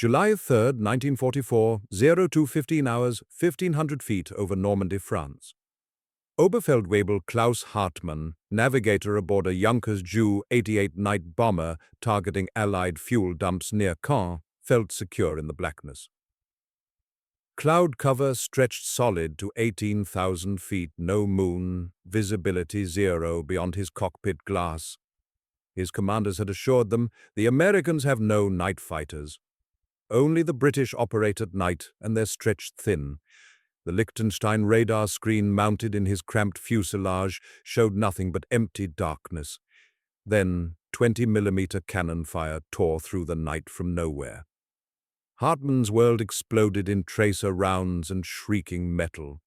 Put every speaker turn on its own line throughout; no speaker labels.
July 3, 1944, 02:15 hours, 1500 feet over Normandy, France. Oberfeldwebel Klaus Hartmann, navigator aboard a Junkers Ju-88 night bomber targeting Allied fuel dumps near Caen, felt secure in the blackness. Cloud cover stretched solid to 18,000 feet, no moon, visibility zero beyond his cockpit glass. His commanders had assured them the Americans have no night fighters. Only the British operate at night, and they're stretched thin. The Liechtenstein radar screen mounted in his cramped fuselage showed nothing but empty darkness. Then 20mm cannon fire tore through the night from nowhere. Hartmann's world exploded in tracer rounds and shrieking metal.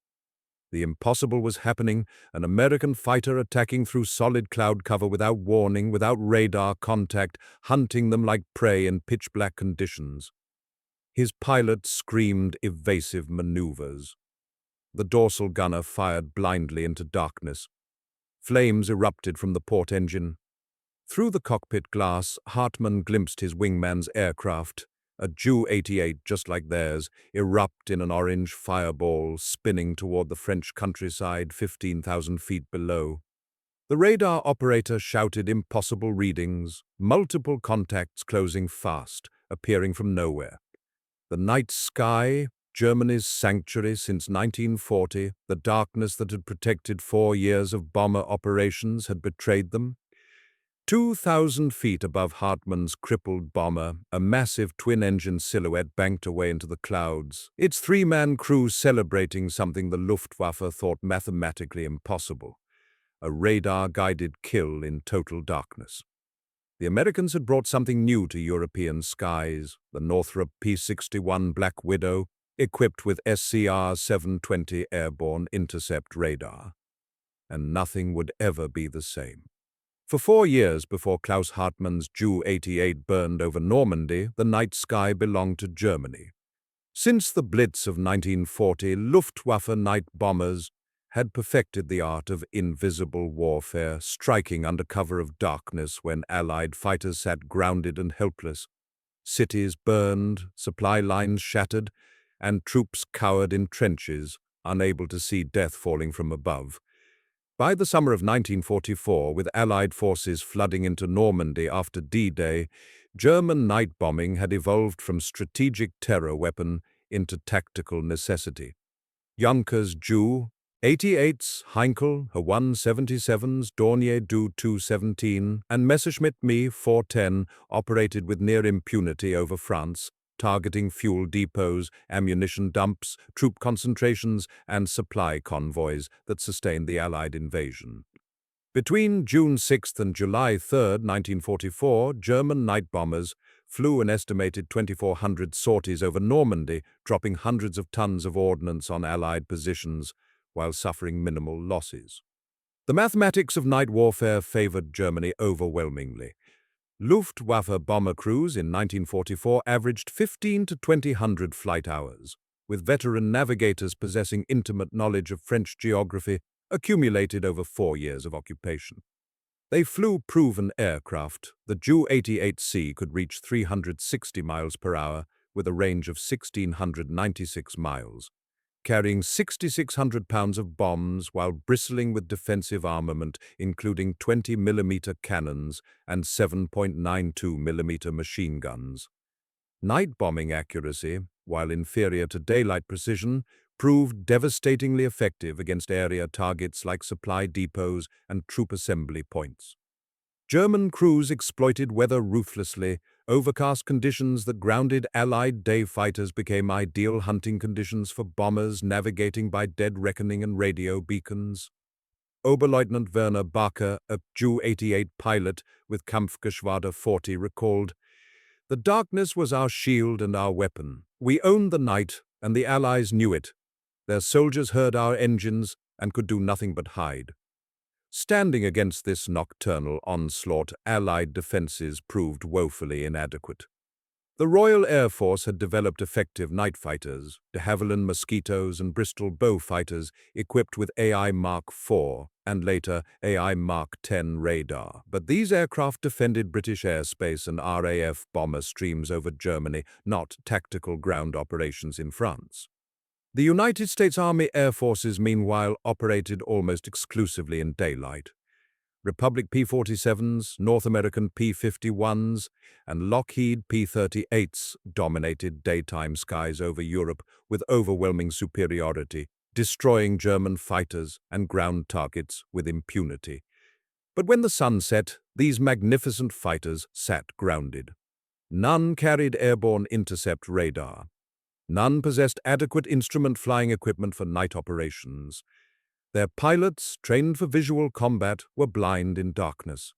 The impossible was happening, an American fighter attacking through solid cloud cover without warning, without radar contact, hunting them like prey in pitch-black conditions. His pilot screamed evasive maneuvers. The dorsal gunner fired blindly into darkness. Flames erupted from the port engine. Through the cockpit glass, Hartmann glimpsed his wingman's aircraft, a Ju-88 just like theirs, erupt in an orange fireball, spinning toward the French countryside 15,000 feet below. The radar operator shouted impossible readings, multiple contacts closing fast, appearing from nowhere. The night sky, Germany's sanctuary since 1940, the darkness that had protected 4 years of bomber operations had betrayed them. 2,000 feet above Hartmann's crippled bomber, a massive twin-engine silhouette banked away into the clouds, its three-man crew celebrating something the Luftwaffe thought mathematically impossible: a radar-guided kill in total darkness. The Americans had brought something new to European skies, the Northrop P-61 Black Widow, equipped with SCR-720 airborne intercept radar. And nothing would ever be the same. For 4 years before Klaus Hartmann's Ju-88 burned over Normandy, the night sky belonged to Germany. Since the Blitz of 1940, Luftwaffe night bombers had perfected the art of invisible warfare, striking under cover of darkness when Allied fighters sat grounded and helpless. Cities burned, supply lines shattered, and troops cowered in trenches, unable to see death falling from above. By the summer of 1944, with Allied forces flooding into Normandy after D-Day, German night bombing had evolved from strategic terror weapon into tactical necessity. Junkers Ju-88s, Heinkel, H-177s, Dornier Do-217, and Messerschmitt Me-410 operated with near impunity over France, targeting fuel depots, ammunition dumps, troop concentrations, and supply convoys that sustained the Allied invasion. Between June 6 and July 3, 1944, German night bombers flew an estimated 2,400 sorties over Normandy, dropping hundreds of tons of ordnance on Allied positions while suffering minimal losses. The mathematics of night warfare favored Germany overwhelmingly. Luftwaffe bomber crews in 1944 averaged 15 to 2,000 flight hours, with veteran navigators possessing intimate knowledge of French geography accumulated over 4 years of occupation. They flew proven aircraft. The Ju-88C could reach 360 miles per hour with a range of 1,696 miles, carrying 6,600 pounds of bombs while bristling with defensive armament, including 20mm cannons and 7.92mm machine guns. Night bombing accuracy, while inferior to daylight precision, proved devastatingly effective against area targets like supply depots and troop assembly points. German crews exploited weather ruthlessly. Overcast conditions that grounded Allied day fighters became ideal hunting conditions for bombers navigating by dead reckoning and radio beacons. Oberleutnant Werner Barker, a Ju-88 pilot with Kampfgeschwader 40, recalled, "The darkness was our shield and our weapon. We owned the night, and the Allies knew it. Their soldiers heard our engines and could do nothing but hide." Standing against this nocturnal onslaught, Allied defenses proved woefully inadequate. The Royal Air Force had developed effective night fighters, de Havilland Mosquitoes and Bristol Bow fighters equipped with AI Mark IV and later AI Mark X radar. But these aircraft defended British airspace and RAF bomber streams over Germany, not tactical ground operations in France. The United States Army Air Forces, meanwhile, operated almost exclusively in daylight. Republic P-47s, North American P-51s, and Lockheed P-38s dominated daytime skies over Europe with overwhelming superiority, destroying German fighters and ground targets with impunity. But when the sun set, these magnificent fighters sat grounded. None carried airborne intercept radar. None possessed adequate instrument flying equipment for night operations. Their pilots, trained for visual combat, were blind in darkness.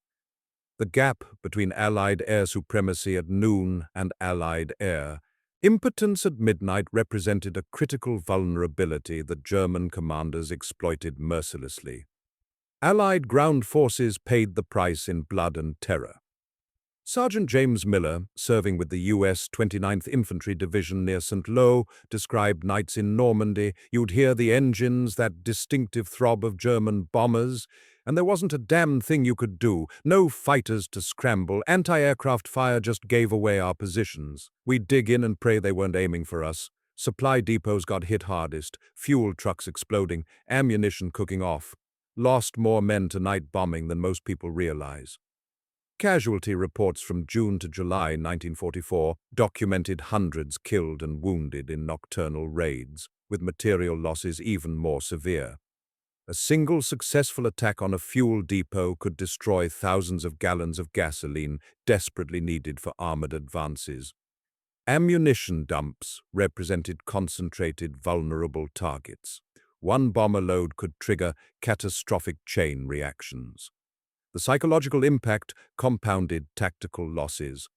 The gap between Allied air supremacy at noon and Allied air impotence at midnight represented a critical vulnerability that German commanders exploited mercilessly. Allied ground forces paid the price in blood and terror. Sergeant James Miller, serving with the U.S. 29th Infantry Division near St. Lo, described nights in Normandy. You'd hear the engines, that distinctive throb of German bombers, and there wasn't a damn thing you could do. No fighters to scramble. Anti-aircraft fire just gave away our positions. We'd dig in and pray they weren't aiming for us. Supply depots got hit hardest, fuel trucks exploding, ammunition cooking off. Lost more men to night bombing than most people realize. Casualty reports from June to July 1944 documented hundreds killed and wounded in nocturnal raids, with material losses even more severe. A single successful attack on a fuel depot could destroy thousands of gallons of gasoline desperately needed for armored advances. Ammunition dumps represented concentrated vulnerable targets. One bomber load could trigger catastrophic chain reactions. The psychological impact compounded tactical losses.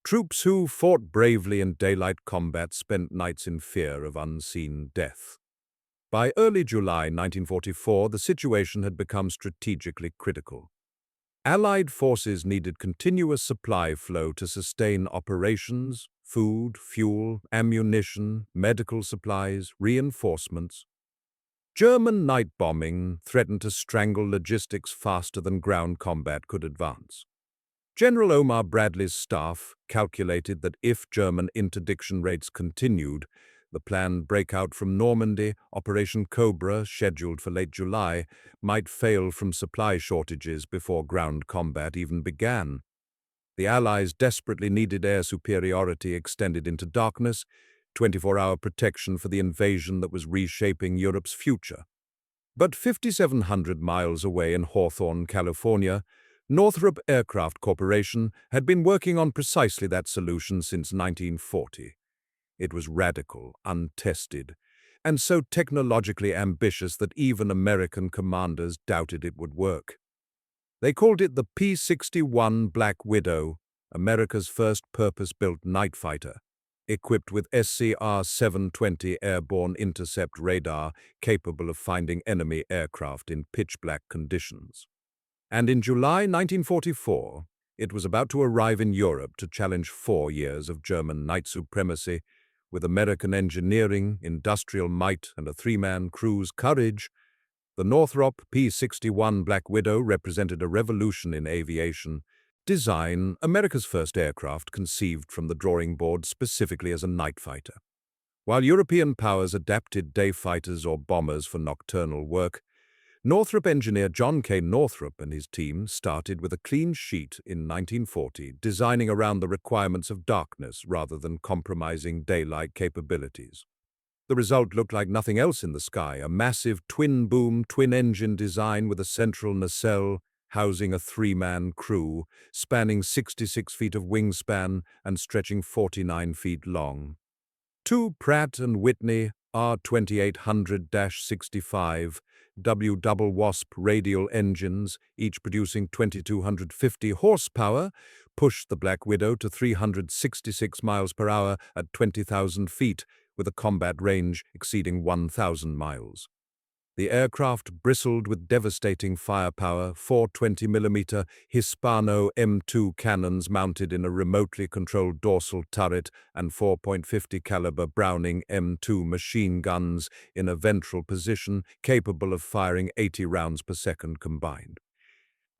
Troops who fought bravely in daylight combat spent nights in fear of unseen death. By early July 1944, the situation had become strategically critical. Allied forces needed continuous supply flow to sustain operations, food, fuel, ammunition, medical supplies, reinforcements. German night bombing threatened to strangle logistics faster than ground combat could advance. General Omar Bradley's staff calculated that if German interdiction rates continued, the planned breakout from Normandy, Operation Cobra, scheduled for late July, might fail from supply shortages before ground combat even began. The Allies desperately needed air superiority extended into darkness, 24-hour protection for the invasion that was reshaping Europe's future. But 5,700 miles away in Hawthorne, California, Northrop Aircraft Corporation had been working on precisely that solution since 1940. It was radical, untested, and so technologically ambitious that even American commanders doubted it would work. They called it the P-61 Black Widow, America's first purpose-built night fighter, equipped with SCR-720 airborne intercept radar capable of finding enemy aircraft in pitch-black conditions. And in July 1944, it was about to arrive in Europe to challenge 4 years of German night supremacy. With American engineering, industrial might, and a three-man crew's courage, the Northrop P-61 Black Widow represented a revolution in aviation design, America's first aircraft conceived from the drawing board specifically as a night fighter. While European powers adapted day fighters or bombers for nocturnal work, Northrop engineer John K. Northrop and his team started with a clean sheet in 1940, designing around the requirements of darkness rather than compromising daylight capabilities. The result looked like nothing else in the sky, a massive twin-boom, twin-engine design with a central nacelle housing a three-man crew, spanning 66 feet of wingspan and stretching 49 feet long. Two Pratt & Whitney R2800-65 W-double-wasp radial engines, each producing 2,250 horsepower, pushed the Black Widow to 366 miles per hour at 20,000 feet, with a combat range exceeding 1,000 miles. The aircraft bristled with devastating firepower, 420mm Hispano M2 cannons mounted in a remotely controlled dorsal turret and 4.50 caliber Browning M2 machine guns in a ventral position capable of firing 80 rounds per second combined.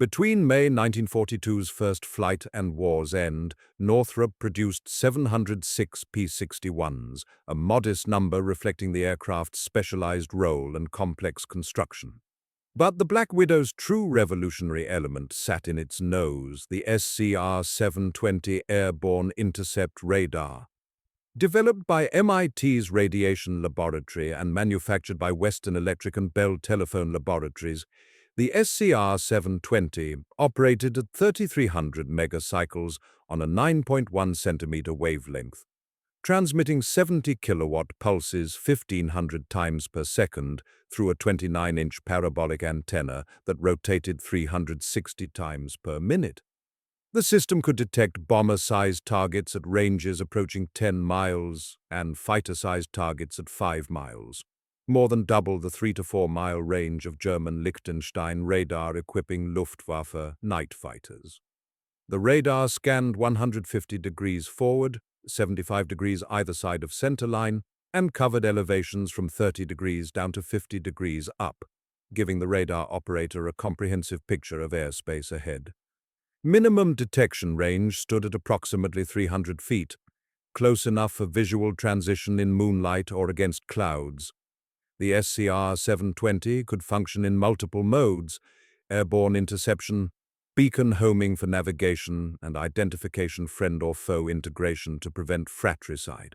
Between May 1942's first flight and war's end, Northrop produced 706 P-61s, a modest number reflecting the aircraft's specialized role and complex construction. But the Black Widow's true revolutionary element sat in its nose, the SCR-720 Airborne Intercept Radar. Developed by MIT's Radiation Laboratory and manufactured by Western Electric and Bell Telephone Laboratories, the SCR-720 operated at 3,300 megacycles on a 9.1 centimeter wavelength, transmitting 70 kilowatt pulses 1,500 times per second through a 29-inch parabolic antenna that rotated 360 times per minute. The system could detect bomber-sized targets at ranges approaching 10 miles and fighter-sized targets at 5 miles. More than double the 3 to 4 mile range of German Liechtenstein radar equipping Luftwaffe night fighters. The radar scanned 150 degrees forward, 75 degrees either side of center line, and covered elevations from 30 degrees down to 50 degrees up, giving the radar operator a comprehensive picture of airspace ahead. Minimum detection range stood at approximately 300 feet, close enough for visual transition in moonlight or against clouds. The SCR-720 could function in multiple modes: airborne interception, beacon homing for navigation, and identification friend or foe integration to prevent fratricide.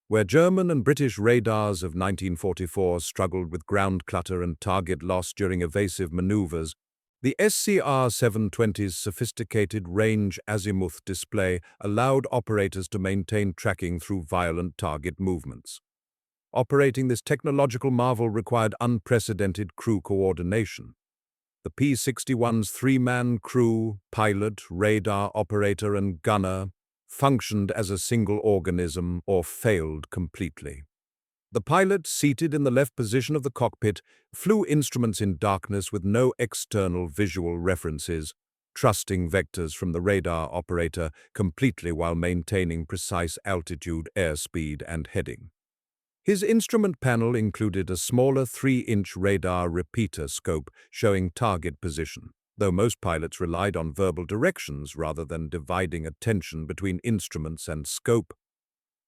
Where German and British radars of 1944 struggled with ground clutter and target loss during evasive maneuvers, the SCR-720's sophisticated range azimuth display allowed operators to maintain tracking through violent target movements. Operating this technological marvel required unprecedented crew coordination. The P-61's three-man crew, pilot, radar operator, and gunner functioned as a single organism or failed completely. The pilot, seated in the left position of the cockpit, flew instruments in darkness with no external visual references, trusting vectors from the radar operator completely while maintaining precise altitude, airspeed, and heading. His instrument panel included a smaller 3-inch radar repeater scope showing target position, though most pilots relied on verbal directions rather than dividing attention between instruments and scope.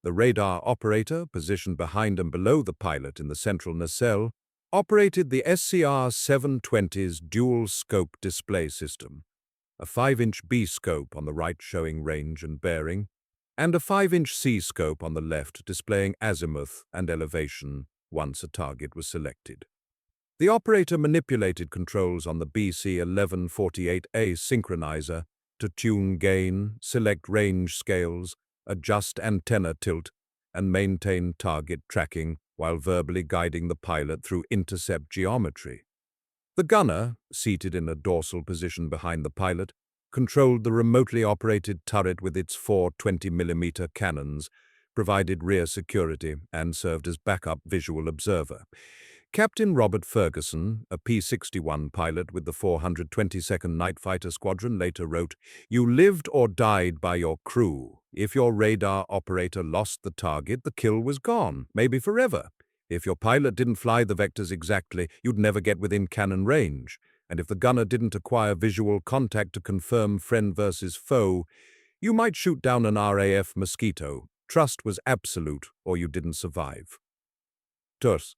The radar operator, positioned behind and below the pilot in the central nacelle, operated the SCR-720's dual-scope display system, a 5-inch B-scope on the right showing range and bearing, and a 5-inch C-scope on the left displaying azimuth and elevation once a target was selected. The operator manipulated controls on the BC-1148A synchronizer to tune gain, select range scales, adjust antenna tilt, and maintain target tracking while verbally guiding the pilot through intercept geometry. The gunner, seated in a dorsal position behind the pilot, controlled the remotely operated turret with its 4 20mm cannons, provided rear security, and served as backup visual observer. Captain Robert Ferguson, a P-61 pilot with the 422nd Night Fighter Squadron, later wrote, "You lived or died by your crew. If your radar operator lost the target, the kill was gone, maybe forever. If your pilot didn't fly the vectors exactly, you'd never get within cannon range. And if the gunner didn't acquire visual contact to confirm friend versus foe, you might shoot down an RAF Mosquito. Trust was absolute, or you didn't survive." Thus,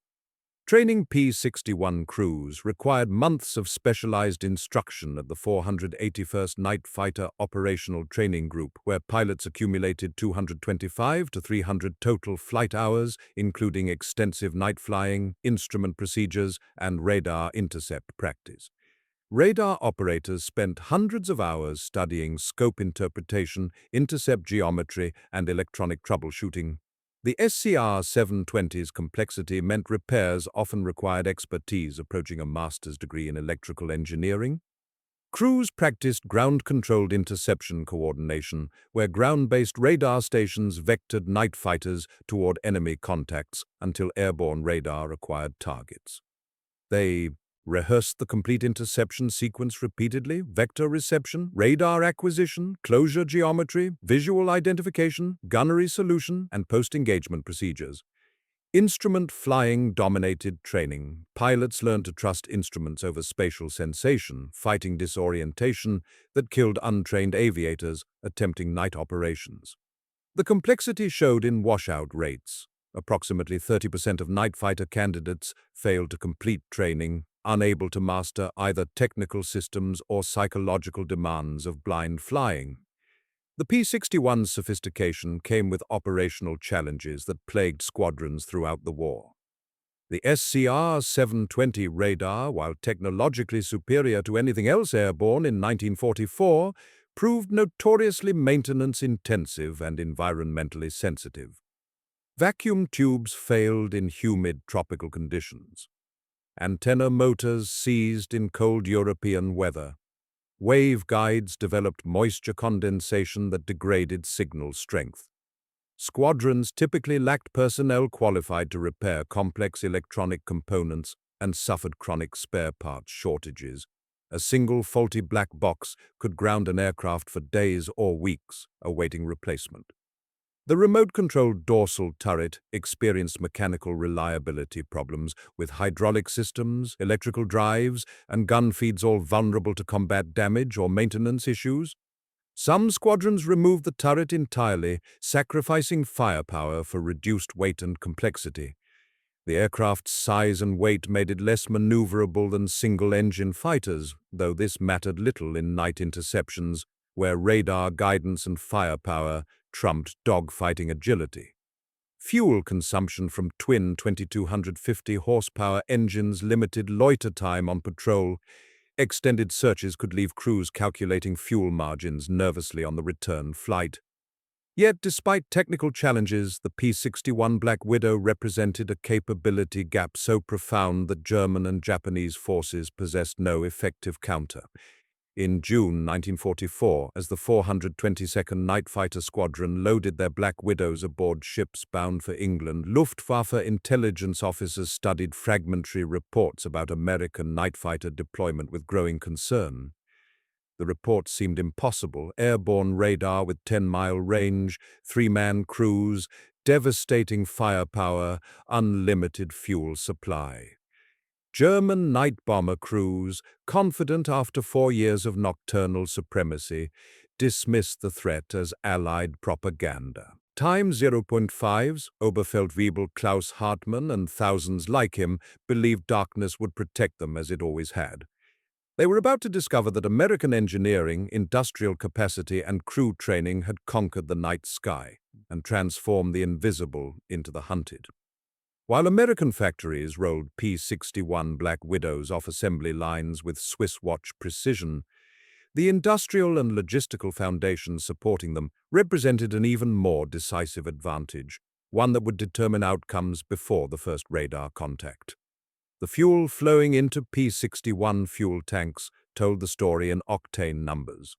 training P-61 crews required months of specialized instruction at the 481st Night Fighter Operational Training Group, where pilots accumulated 225 to 300 total flight hours, including extensive night flying, instrument procedures, and radar intercept practice. Radar operators spent hundreds of hours studying scope interpretation, intercept geometry, and electronic troubleshooting. The SCR-720's complexity meant repairs often required expertise approaching a master's degree in electrical engineering. Crews practiced ground-controlled interception coordination, where ground-based radar stations vectored night fighters toward enemy contacts until airborne radar acquired targets. They rehearsed the complete interception sequence repeatedly: vector reception, radar acquisition, closure geometry, visual identification, gunnery solution, and post-engagement procedures. Instrument flying dominated training. Pilots learned to trust instruments over spatial sensation, fighting disorientation that killed untrained aviators attempting night operations. The complexity showed in washout rates. Approximately 30% of night fighter candidates failed to complete training, unable to master either technical systems or psychological demands of blind flying. The P-61's sophistication came with operational challenges that plagued squadrons throughout the war. The SCR-720 radar, while technologically superior to anything else airborne in 1944, proved notoriously maintenance-intensive and environmentally sensitive. Vacuum tubes failed in humid tropical conditions. Antenna motors seized in cold European weather. Wave guides developed moisture condensation that degraded signal strength. Squadrons typically lacked personnel qualified to repair complex electronic components and suffered chronic spare parts shortages. A single faulty black box could ground an aircraft for days or weeks, awaiting replacement. The remote-controlled dorsal turret experienced mechanical reliability problems, with hydraulic systems, electrical drives, and gun feeds all vulnerable to combat damage or maintenance issues. Some squadrons removed the turret entirely, sacrificing firepower for reduced weight and complexity. The aircraft's size and weight made it less maneuverable than single-engine fighters, though this mattered little in night interceptions, where radar guidance and firepower trumped dogfighting agility. Fuel consumption from twin 2250 horsepower engines limited loiter time on patrol. Extended searches could leave crews calculating fuel margins nervously on the return flight. Yet, despite technical challenges, the P-61 Black Widow represented a capability gap so profound that German and Japanese forces possessed no effective counter. In June 1944, as the 422nd Night Fighter Squadron loaded their Black Widows aboard ships bound for England, Luftwaffe intelligence officers studied fragmentary reports about American night fighter deployment with growing concern. The reports seemed impossible: airborne radar with 10-mile range, 3-man crews, devastating firepower, unlimited fuel supply. German night bomber crews, confident after 4 years of nocturnal supremacy, dismissed the threat as Allied propaganda. Time 0.5's Oberfeldwebel Klaus Hartmann and thousands like him believed darkness would protect them as it always had. They were about to discover that American engineering, industrial capacity, and crew training had conquered the night sky and transformed the invisible into the hunted. While American factories rolled P-61 Black Widows off assembly lines with Swiss watch precision, the industrial and logistical foundations supporting them represented an even more decisive advantage, one that would determine outcomes before the first radar contact. The fuel flowing into P-61 fuel tanks told the story in octane numbers.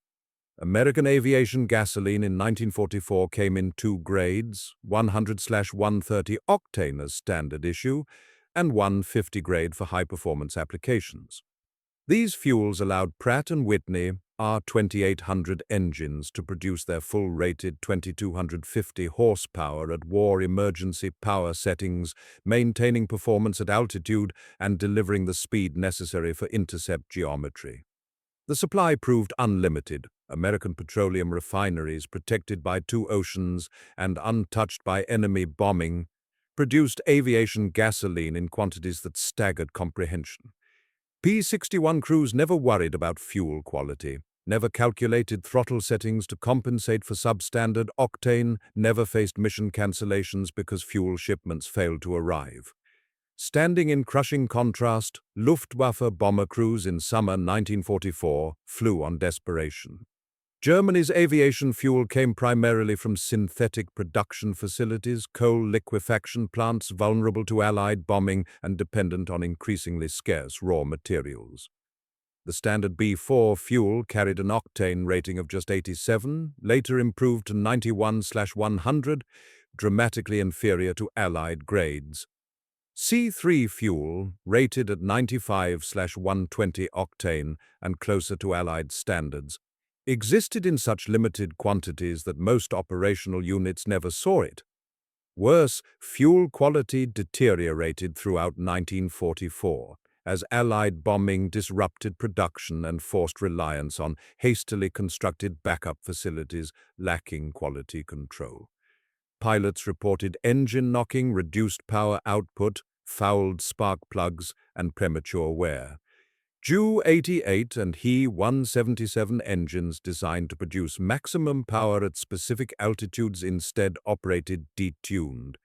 American aviation gasoline in 1944 came in 2 grades, 100/130 octane as standard issue, and 150 grade for high-performance applications. These fuels allowed Pratt & Whitney R2800 engines to produce their full-rated 2250 horsepower at war emergency power settings, maintaining performance at altitude and delivering the speed necessary for intercept geometry. The supply proved unlimited. American petroleum refineries, protected by 2 oceans and untouched by enemy bombing, produced aviation gasoline in quantities that staggered comprehension. P-61 crews never worried about fuel quality, never calculated throttle settings to compensate for substandard octane, never faced mission cancellations because fuel shipments failed to arrive. Standing in crushing contrast, Luftwaffe bomber crews in summer 1944 flew on desperation. Germany's aviation fuel came primarily from synthetic production facilities, coal liquefaction plants vulnerable to Allied bombing and dependent on increasingly scarce raw materials. The standard B4 fuel carried an octane rating of just 87, later improved to 91/100, dramatically inferior to Allied grades. C3 fuel, rated at 95/120 octane and closer to Allied standards, existed in such limited quantities that most operational units never saw it. Worse, fuel quality deteriorated throughout 1944, as Allied bombing disrupted production and forced reliance on hastily constructed backup facilities lacking quality control. Pilots reported engine knocking, reduced power output, fouled spark plugs, and premature wear. Ju-88 and He-177 engines designed to produce maximum power at specific altitudes instead operated detuned.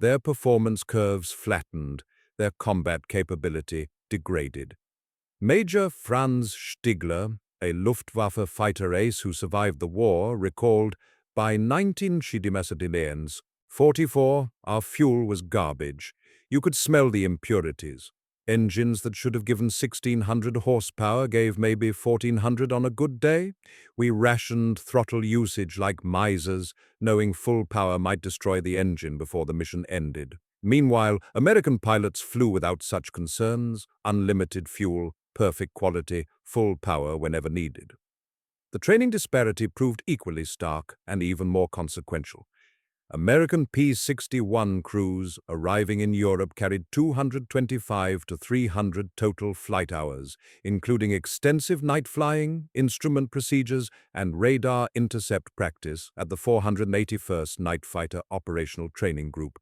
Their performance curves flattened, their combat capability degraded. Major Franz Stigler, a Luftwaffe fighter ace who survived the war, recalled, "By 1944, our fuel was garbage. You could smell the impurities. Engines that should have given 1,600 horsepower gave maybe 1,400 on a good day. We rationed throttle usage like misers, knowing full power might destroy the engine before the mission ended." Meanwhile, American pilots flew without such concerns: unlimited fuel, perfect quality, full power whenever needed. The training disparity proved equally stark and even more consequential. American P-61 crews arriving in Europe carried 225 to 300 total flight hours, including extensive night flying, instrument procedures, and radar intercept practice at the 481st Night Fighter Operational Training Group.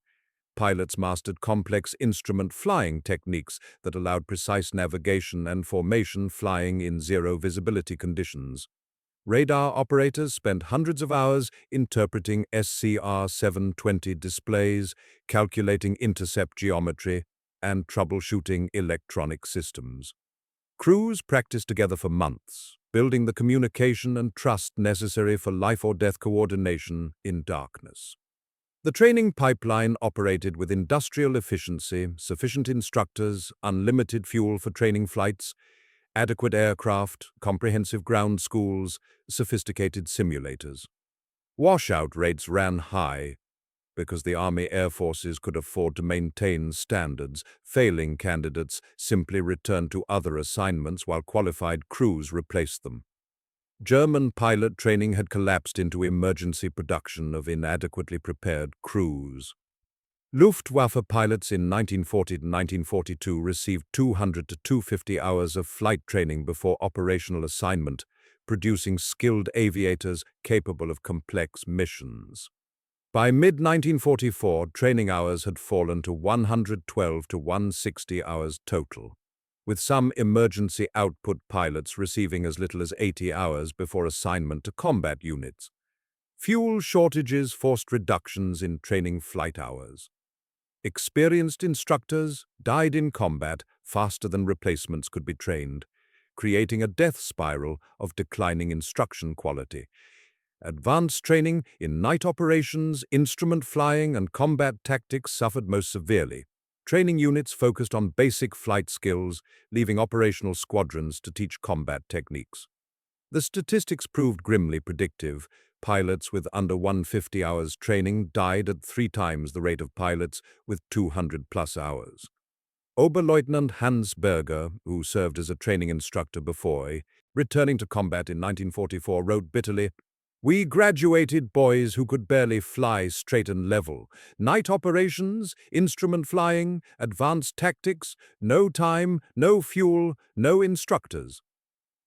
Pilots mastered complex instrument flying techniques that allowed precise navigation and formation flying in zero visibility conditions. Radar operators spent hundreds of hours interpreting SCR-720 displays, calculating intercept geometry, and troubleshooting electronic systems. Crews practiced together for months, building the communication and trust necessary for life-or-death coordination in darkness. The training pipeline operated with industrial efficiency, sufficient instructors, unlimited fuel for training flights, adequate aircraft, comprehensive ground schools, sophisticated simulators. Washout rates ran high because the Army Air Forces could afford to maintain standards. Failing candidates simply returned to other assignments while qualified crews replaced them. German pilot training had collapsed into emergency production of inadequately prepared crews. Luftwaffe pilots in 1940 to 1942 received 200 to 250 hours of flight training before operational assignment, producing skilled aviators capable of complex missions. By mid-1944, training hours had fallen to 112 to 160 hours total, with some emergency output pilots receiving as little as 80 hours before assignment to combat units. Fuel shortages forced reductions in training flight hours. Experienced instructors died in combat faster than replacements could be trained, creating a death spiral of declining instruction quality. Advanced training in night operations, instrument flying, and combat tactics suffered most severely. Training units focused on basic flight skills, leaving operational squadrons to teach combat techniques. The statistics proved grimly predictive. Pilots with under 150 hours training died at 3 times the rate of pilots with 200-plus hours. Oberleutnant Hans Berger, who served as a training instructor before, returning to combat in 1944, wrote bitterly, "We graduated boys who could barely fly straight and level. Night operations, instrument flying, advanced tactics, no time, no fuel, no instructors.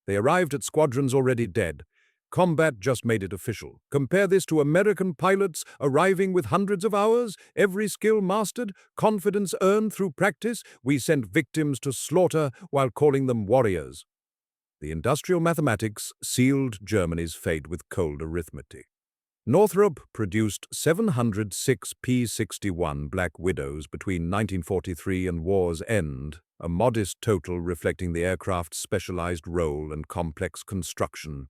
They arrived at squadrons already dead. Combat just made it official. Compare this to American pilots arriving with hundreds of hours, every skill mastered, confidence earned through practice. We sent victims to slaughter while calling them warriors." The industrial mathematics sealed Germany's fate with cold arithmetic. Northrop produced 706 P-61 Black Widows between 1943 and war's end, a modest total reflecting the aircraft's specialized role and complex construction.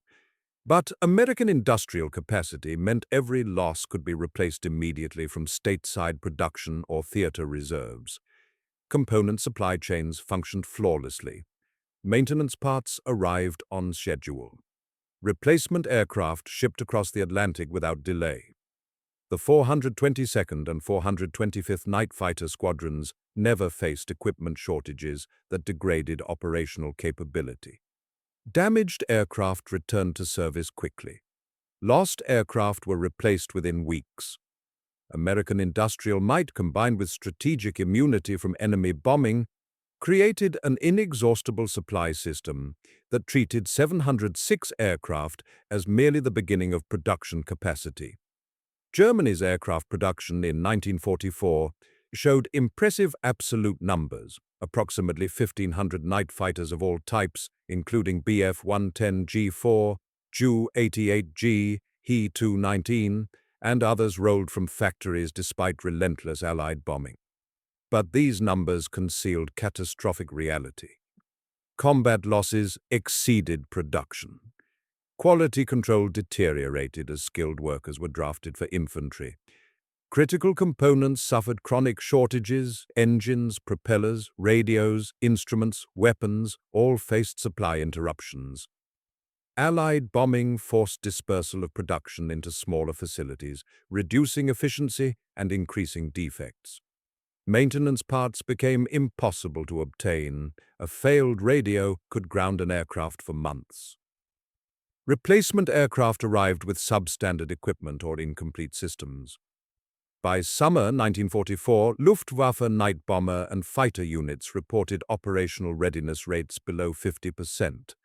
But American industrial capacity meant every loss could be replaced immediately from stateside production or theater reserves. Component supply chains functioned flawlessly. Maintenance parts arrived on schedule. Replacement aircraft shipped across the Atlantic without delay. The 422nd and 425th Night Fighter Squadrons never faced equipment shortages that degraded operational capability. Damaged aircraft returned to service quickly. Lost aircraft were replaced within weeks. American industrial might combined with strategic immunity from enemy bombing created an inexhaustible supply system that treated 706 aircraft as merely the beginning of production capacity. Germany's aircraft production in 1944 showed impressive absolute numbers, approximately 1,500 night fighters of all types, including Bf-110G4, Ju-88G, He-219, and others rolled from factories despite relentless Allied bombing. But these numbers concealed catastrophic reality. Combat losses exceeded production. Quality control deteriorated as skilled workers were drafted for infantry. Critical components suffered chronic shortages, engines, propellers, radios, instruments, weapons, all faced supply interruptions. Allied bombing forced dispersal of production into smaller facilities, reducing efficiency and increasing defects. Maintenance parts became impossible to obtain. A failed radio could ground an aircraft for months. Replacement aircraft arrived with substandard equipment or incomplete systems. By summer 1944, Luftwaffe night bomber and fighter units reported operational readiness rates below 50%.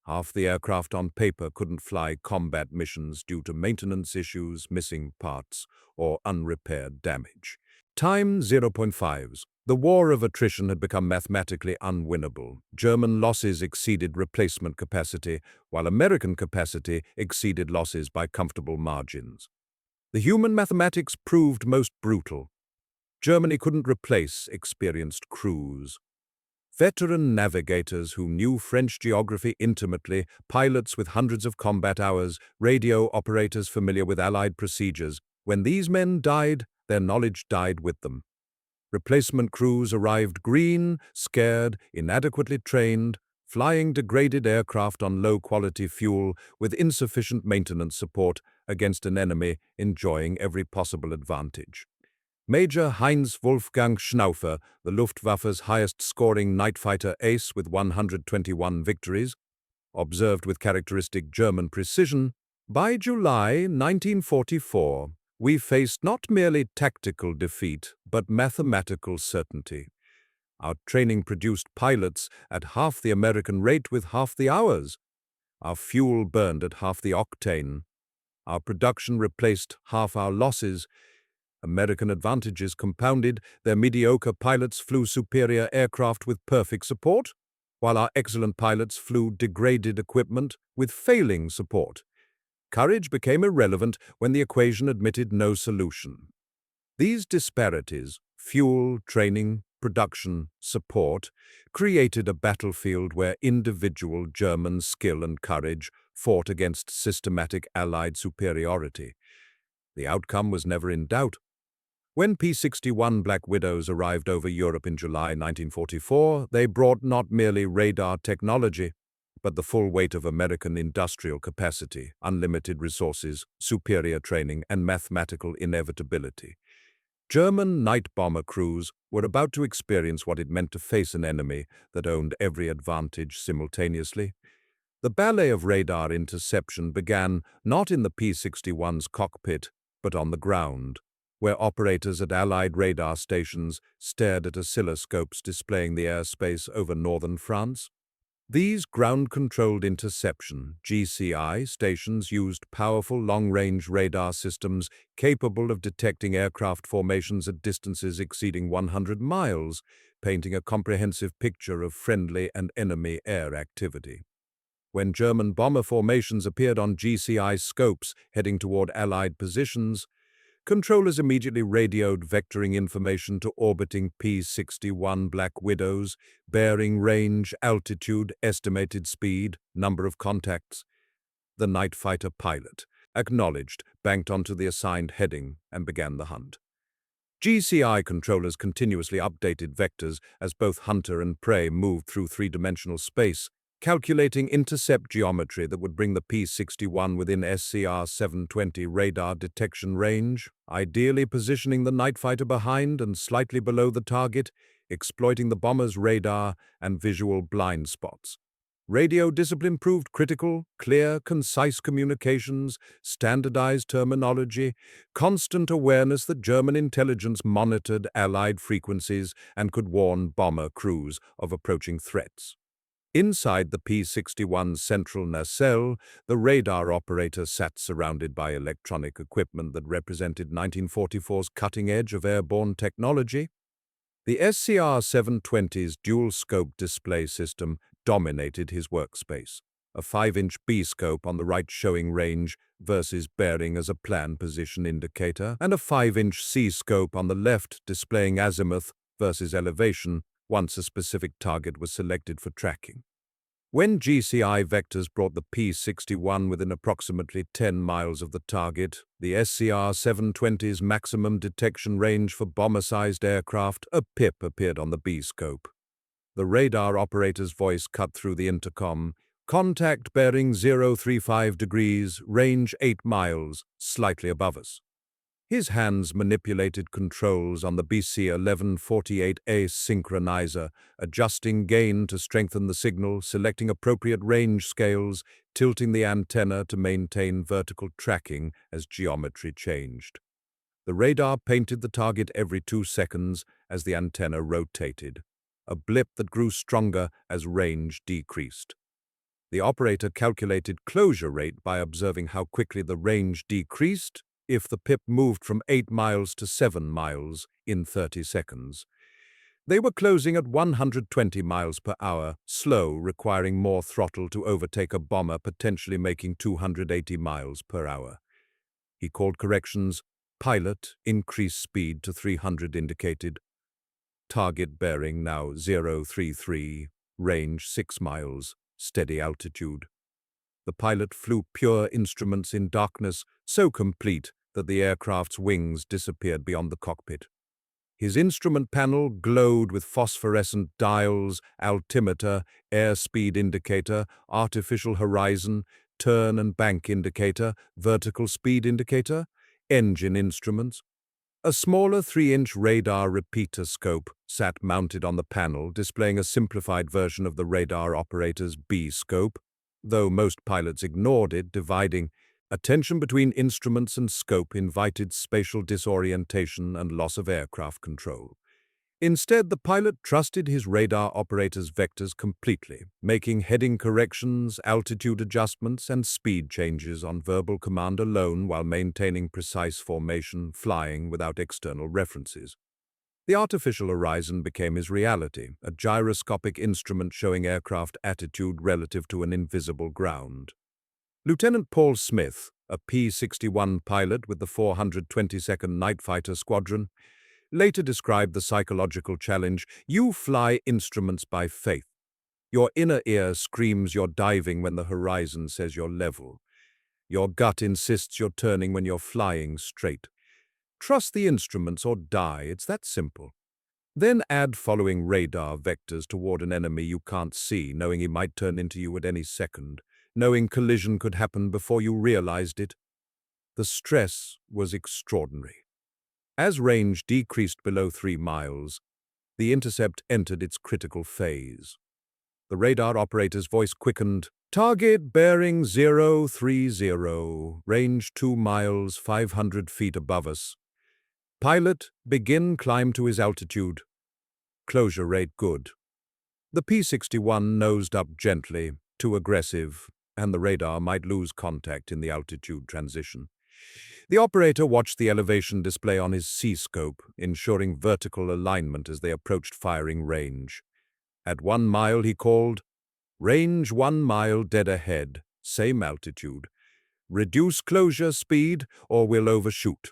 Half the aircraft on paper couldn't fly combat missions due to maintenance issues, missing parts, or unrepaired damage. Time 0.5s. The war of attrition had become mathematically unwinnable. German losses exceeded replacement capacity, while American capacity exceeded losses by comfortable margins. The human mathematics proved most brutal. Germany couldn't replace experienced crews. Veteran navigators who knew French geography intimately, pilots with hundreds of combat hours, radio operators familiar with Allied procedures, when these men died, their knowledge died with them. Replacement crews arrived green, scared, inadequately trained, flying degraded aircraft on low-quality fuel with insufficient maintenance support against an enemy enjoying every possible advantage. Major Heinz Wolfgang Schnaufer, the Luftwaffe's highest-scoring night fighter ace with 121 victories, observed with characteristic German precision, "By July 1944, we faced not merely tactical defeat, but mathematical certainty. Our training produced pilots at half the American rate with half the hours. Our fuel burned at half the octane. Our production replaced half our losses. American advantages compounded. Their mediocre pilots flew superior aircraft with perfect support, while our excellent pilots flew degraded equipment with failing support. Courage became irrelevant when the equation admitted no solution. These disparities, fuel, training, production, support, created a battlefield where individual German skill and courage fought against systematic Allied superiority. The outcome was never in doubt. When P-61 Black Widows arrived over Europe in July 1944, they brought not merely radar technology, but the full weight of American industrial capacity, unlimited resources, superior training, and mathematical inevitability. German night bomber crews were about to experience what it meant to face an enemy that owned every advantage simultaneously. The ballet of radar interception began not in the P-61's cockpit, but on the ground, where operators at Allied radar stations stared at oscilloscopes displaying the airspace over northern France. These ground-controlled interception (GCI) stations used powerful long-range radar systems capable of detecting aircraft formations at distances exceeding 100 miles, painting a comprehensive picture of friendly and enemy air activity. When German bomber formations appeared on GCI scopes heading toward Allied positions, controllers immediately radioed vectoring information to orbiting P-61 Black Widows, bearing range, altitude, estimated speed, number of contacts. The night fighter pilot, acknowledged, banked onto the assigned heading and began the hunt. GCI controllers continuously updated vectors as both hunter and prey moved through three-dimensional space, calculating intercept geometry that would bring the P-61 within SCR-720 radar detection range, ideally positioning the night fighter behind and slightly below the target, exploiting the bomber's radar and visual blind spots. Radio discipline proved critical: clear, concise communications, standardized terminology, constant awareness that German intelligence monitored Allied frequencies and could warn bomber crews of approaching threats. Inside the P-61's central nacelle, the radar operator sat surrounded by electronic equipment that represented 1944's cutting edge of airborne technology. The SCR-720's dual-scope display system dominated his workspace, a 5-inch B-scope on the right showing range versus bearing as a plan position indicator, and a 5-inch C-scope on the left displaying azimuth versus elevation once a specific target was selected for tracking. When GCI vectors brought the P-61 within approximately 10 miles of the target, the SCR-720's maximum detection range for bomber-sized aircraft, a PIP, appeared on the B-scope. The radar operator's voice cut through the intercom. "Contact bearing 035 degrees, range 8 miles, slightly above us." His hands manipulated controls on the BC-1148A synchronizer, adjusting gain to strengthen the signal, selecting appropriate range scales, tilting the antenna to maintain vertical tracking as geometry changed. The radar painted the target every 2 seconds as the antenna rotated, a blip that grew stronger as range decreased. The operator calculated closure rate by observing how quickly the range decreased if the PIP moved from 8 miles to 7 miles in 30 seconds. They were closing at 120 miles per hour, slow, requiring more throttle to overtake a bomber potentially making 280 miles per hour. He called corrections. Pilot, increase speed to 300 indicated. Target bearing now 033, range 6 miles, steady altitude. The pilot flew pure instruments in darkness, so complete that the aircraft's wings disappeared beyond the cockpit. His instrument panel glowed with phosphorescent dials, altimeter, airspeed indicator, artificial horizon, turn and bank indicator, vertical speed indicator, engine instruments. A smaller 3-inch radar repeater scope sat mounted on the panel, displaying a simplified version of the radar operator's B-scope, though most pilots ignored it, dividing. Attention between instruments and scope invited spatial disorientation and loss of aircraft control. Instead, the pilot trusted his radar operator's vectors completely, making heading corrections, altitude adjustments, and speed changes on verbal command alone while maintaining precise formation, flying without external references. The artificial horizon became his reality, a gyroscopic instrument showing aircraft attitude relative to an invisible ground. Lieutenant Paul Smith, a P-61 pilot with the 422nd Night Fighter Squadron, later described the psychological challenge. "You fly instruments by faith. Your inner ear screams you're diving when the horizon says you're level. Your gut insists you're turning when you're flying straight. Trust the instruments or die, it's that simple. Then add following radar vectors toward an enemy you can't see, knowing he might turn into you at any second, knowing collision could happen before you realized it." The stress was extraordinary. As range decreased below 3 miles, the intercept entered its critical phase. The radar operator's voice quickened. "Target bearing 030, range 2 miles, 500 feet above us. Pilot, begin climb to his altitude. Closure rate good." The P-61 nosed up gently, too aggressive, and the radar might lose contact in the altitude transition. The operator watched the elevation display on his C-scope, ensuring vertical alignment as they approached firing range. At 1 mile, he called, "Range 1 mile dead ahead, same altitude. Reduce closure speed or we'll overshoot."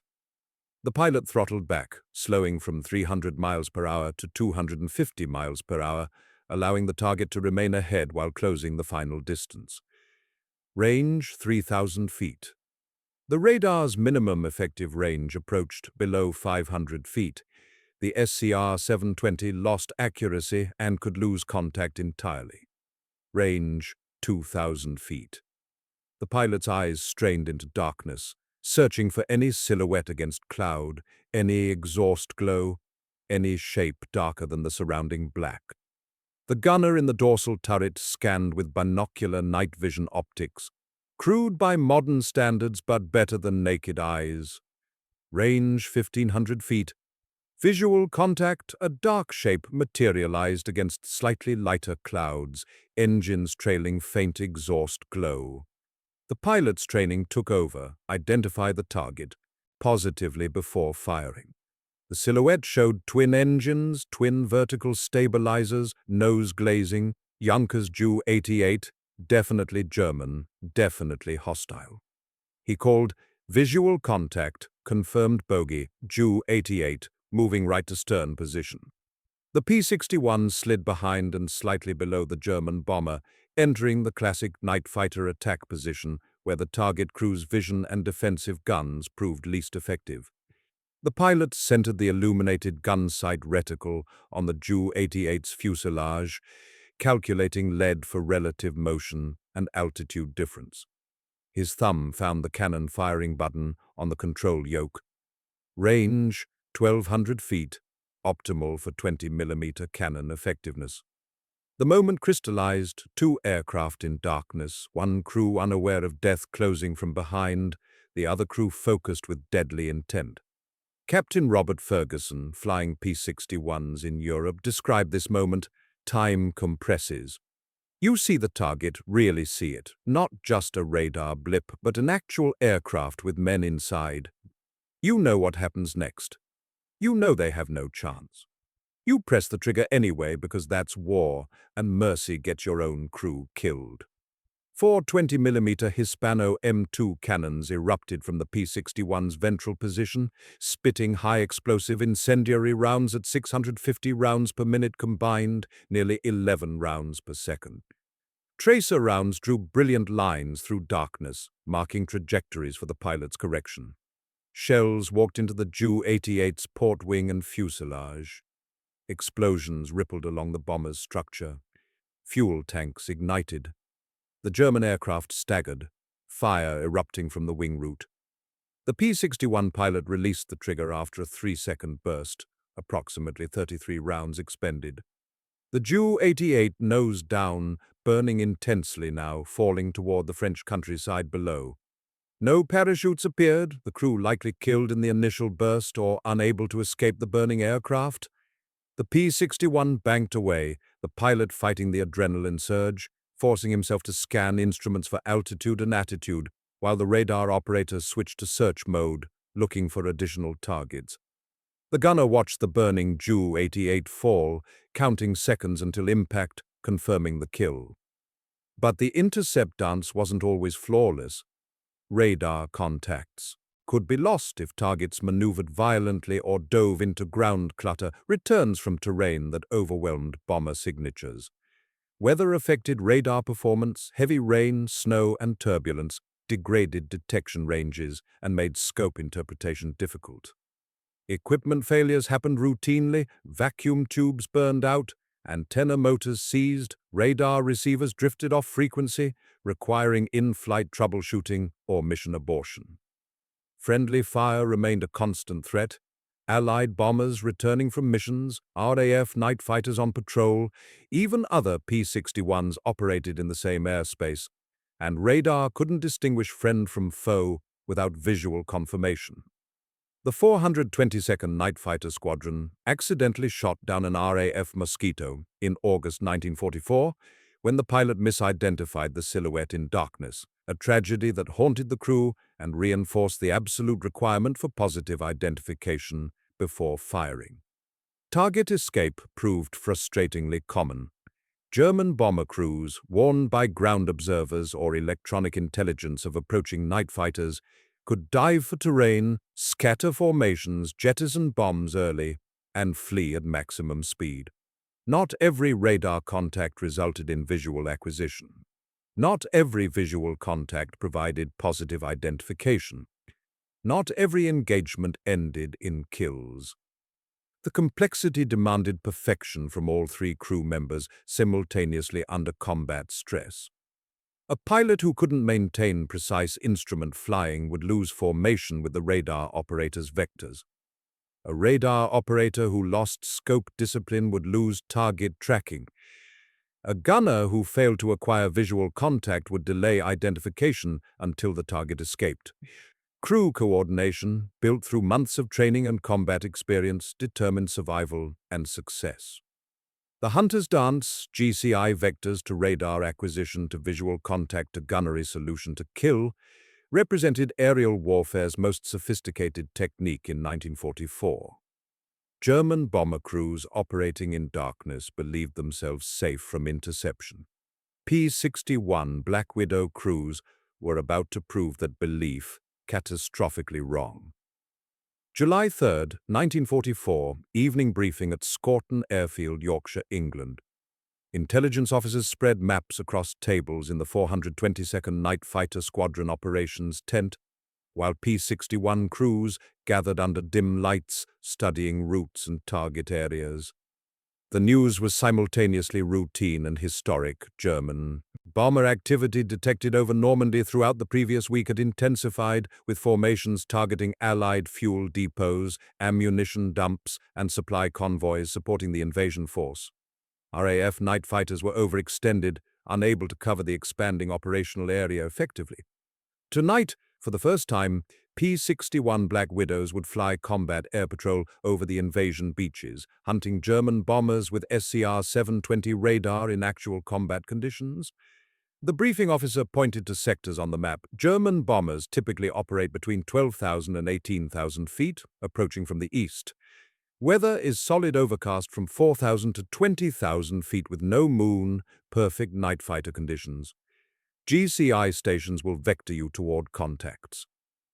The pilot throttled back, slowing from 300 miles per hour to 250 miles per hour, allowing the target to remain ahead while closing the final distance. Range 3,000 feet. The radar's minimum effective range approached below 500 feet. The SCR-720 lost accuracy and could lose contact entirely. range 2,000 feet. The pilot's eyes strained into darkness, searching for any silhouette against cloud, any exhaust glow, any shape darker than the surrounding black. The gunner in the dorsal turret scanned with binocular night vision optics, crude by modern standards but better than naked eyes. Range 1,500 feet. Visual contact, a dark shape materialized against slightly lighter clouds, engines trailing faint exhaust glow. The pilot's training took over, identified the target, positively before firing. The silhouette showed twin engines, twin vertical stabilizers, nose glazing, Junkers Ju-88, definitely German, definitely hostile. He called visual contact, confirmed bogey, Ju-88, moving right to stern position. The P-61 slid behind and slightly below the German bomber, entering the classic night fighter attack position where the target crew's vision and defensive guns proved least effective. The pilot centered the illuminated gun sight reticle on the Ju-88's fuselage, calculating lead for relative motion and altitude difference. His thumb found the cannon firing button on the control yoke. Range 1,200 feet, optimal for 20mm cannon effectiveness. The moment crystallized, two aircraft in darkness, one crew unaware of death closing from behind, the other crew focused with deadly intent. Captain Robert Ferguson, flying P-61s in Europe, described this moment, "Time compresses. You see the target, really see it, not just a radar blip, but an actual aircraft with men inside. You know what happens next. You know they have no chance. You press the trigger anyway because that's war, and mercy gets your own crew killed." Four 20mm Hispano M2 cannons erupted from the P-61's ventral position, spitting high-explosive incendiary rounds at 650 rounds per minute combined, nearly 11 rounds per second. Tracer rounds drew brilliant lines through darkness, marking trajectories for the pilot's correction. Shells walked into the Ju-88's port wing and fuselage. Explosions rippled along the bomber's structure. Fuel tanks ignited. The German aircraft staggered, fire erupting from the wing root. The P-61 pilot released the trigger after a 3-second burst, approximately 33 rounds expended. The Ju-88 nosed down, burning intensely now, falling toward the French countryside below. No parachutes appeared, the crew likely killed in the initial burst or unable to escape the burning aircraft. The P-61 banked away, the pilot fighting the adrenaline surge, forcing himself to scan instruments for altitude and attitude, while the radar operator switched to search mode, looking for additional targets. The gunner watched the burning Ju-88 fall, counting seconds until impact, confirming the kill. But the intercept dance wasn't always flawless. Radar contacts could be lost if targets maneuvered violently or dove into ground clutter, returns from terrain that overwhelmed bomber signatures. Weather affected radar performance, heavy rain, snow, and turbulence degraded detection ranges and made scope interpretation difficult. Equipment failures happened routinely, vacuum tubes burned out, antenna motors seized, radar receivers drifted off frequency, requiring in-flight troubleshooting or mission abortion. Friendly fire remained a constant threat. Allied bombers returning from missions, RAF night fighters on patrol, even other P-61s operated in the same airspace, and radar couldn't distinguish friend from foe without visual confirmation. The 422nd Night Fighter Squadron accidentally shot down an RAF Mosquito in August 1944 when the pilot misidentified the silhouette in darkness, a tragedy that haunted the crew and reinforced the absolute requirement for positive identification before firing. Target escape proved frustratingly common. German bomber crews, warned by ground observers or electronic intelligence of approaching night fighters, could dive for terrain, scatter formations, jettison bombs early, and flee at maximum speed. Not every radar contact resulted in visual acquisition. Not every visual contact provided positive identification. Not every engagement ended in kills. The complexity demanded perfection from all three crew members simultaneously under combat stress. A pilot who couldn't maintain precise instrument flying would lose formation with the radar operator's vectors. A radar operator who lost scope discipline would lose target tracking. A gunner who failed to acquire visual contact would delay identification until the target escaped. Crew coordination, built through months of training and combat experience, determined survival and success. The hunter's dance, GCI vectors to radar acquisition to visual contact to gunnery solution to kill, represented aerial warfare's most sophisticated technique in 1944. German bomber crews operating in darkness believed themselves safe from interception. P-61 Black Widow crews were about to prove that belief catastrophically wrong. July 3, 1944, evening briefing at Scorton Airfield, Yorkshire, England. Intelligence officers spread maps across tables in the 422nd Night Fighter Squadron operations tent, while P-61 crews gathered under dim lights, studying routes and target areas. The news was simultaneously routine and historic. German bomber activity detected over Normandy throughout the previous week had intensified, with formations targeting Allied fuel depots, ammunition dumps, and supply convoys supporting the invasion force. RAF night fighters were overextended, unable to cover the expanding operational area effectively. Tonight, for the first time, P-61 Black Widows would fly combat air patrol over the invasion beaches, hunting German bombers with SCR-720 radar in actual combat conditions. The briefing officer pointed to sectors on the map. German bombers typically operate between 12,000 and 18,000 feet, approaching from the east. Weather is solid overcast from 4,000 to 20,000 feet with no moon, perfect night fighter conditions. GCI stations will vector you toward contacts.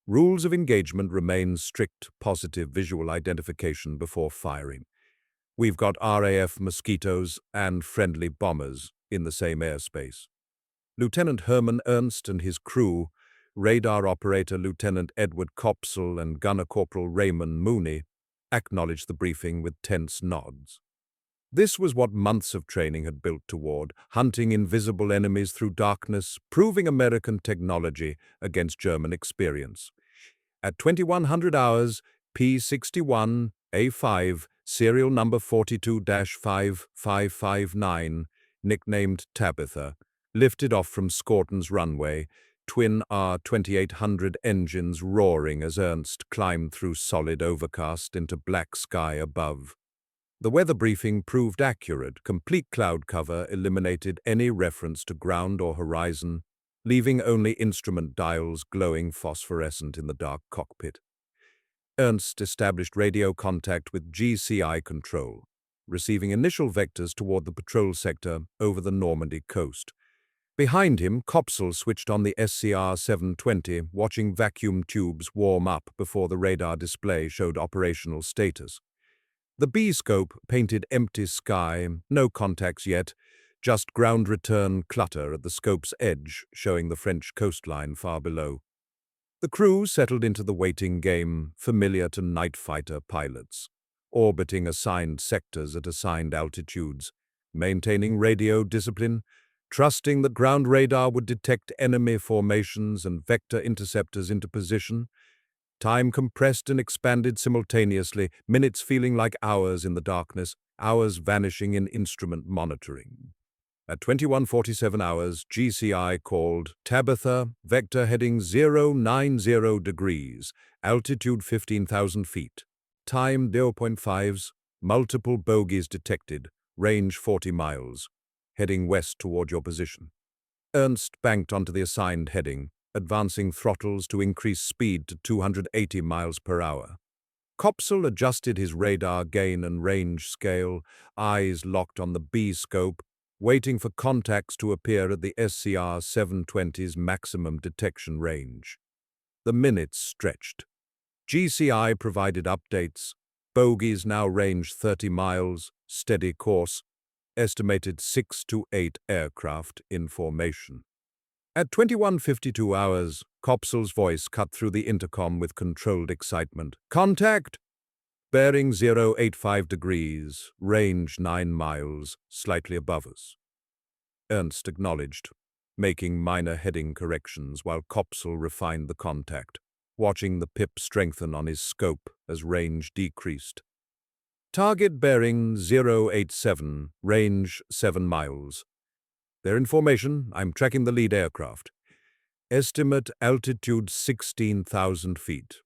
Rules of engagement remain strict, positive visual identification before firing. We've got RAF Mosquitoes and friendly bombers in the same airspace. Lieutenant Hermann Ernst and his crew, radar operator Lieutenant Edward Kopsel and Gunner Corporal Raymond Mooney, acknowledged the briefing with tense nods. This was what months of training had built toward, hunting invisible enemies through darkness, proving American technology against German experience. At 2100 hours, P-61 A5, serial number 42-5559, nicknamed Tabitha, lifted off from Scorton's runway, twin R-2800 engines roaring as Ernst climbed through solid overcast into black sky above. The weather briefing proved accurate. Complete cloud cover eliminated any reference to ground or horizon, leaving only instrument dials glowing phosphorescent in the dark cockpit. Ernst established radio contact with GCI control, receiving initial vectors toward the patrol sector over the Normandy coast. Behind him, Kopsel switched on the SCR-720, watching vacuum tubes warm up before the radar display showed operational status. The B-scope painted empty sky, no contacts yet, just ground return clutter at the scope's edge, showing the French coastline far below. The crew settled into the waiting game, familiar to night fighter pilots, orbiting assigned sectors at assigned altitudes, maintaining radio discipline, trusting that ground radar would detect enemy formations and vector interceptors into position. Time compressed and expanded simultaneously, minutes feeling like hours in the darkness, hours vanishing in instrument monitoring. At 21:47 hours, GCI called Tabitha, vector heading 090 degrees, altitude 15,000 feet. Time 0.5s, multiple bogies detected, range 40 miles, heading west toward your position. Ernst banked onto the assigned heading, advancing throttles to increase speed to 280 miles per hour. Kopsel adjusted his radar gain and range scale, eyes locked on the B-scope, waiting for contacts to appear at the SCR-720's maximum detection range. The minutes stretched. GCI provided updates. Bogies now range 30 miles, steady course, estimated 6 to 8 aircraft in formation. At 21:52 hours, Kopsel's voice cut through the intercom with controlled excitement. "Contact!" bearing 085 degrees, range 9 miles, slightly above us. Ernst acknowledged, making minor heading corrections while Kopsel refined the contact, watching the pip strengthen on his scope as range decreased. Target bearing 087, range 7 miles. They're in formation. I'm tracking the lead aircraft. Estimate altitude 16,000 feet.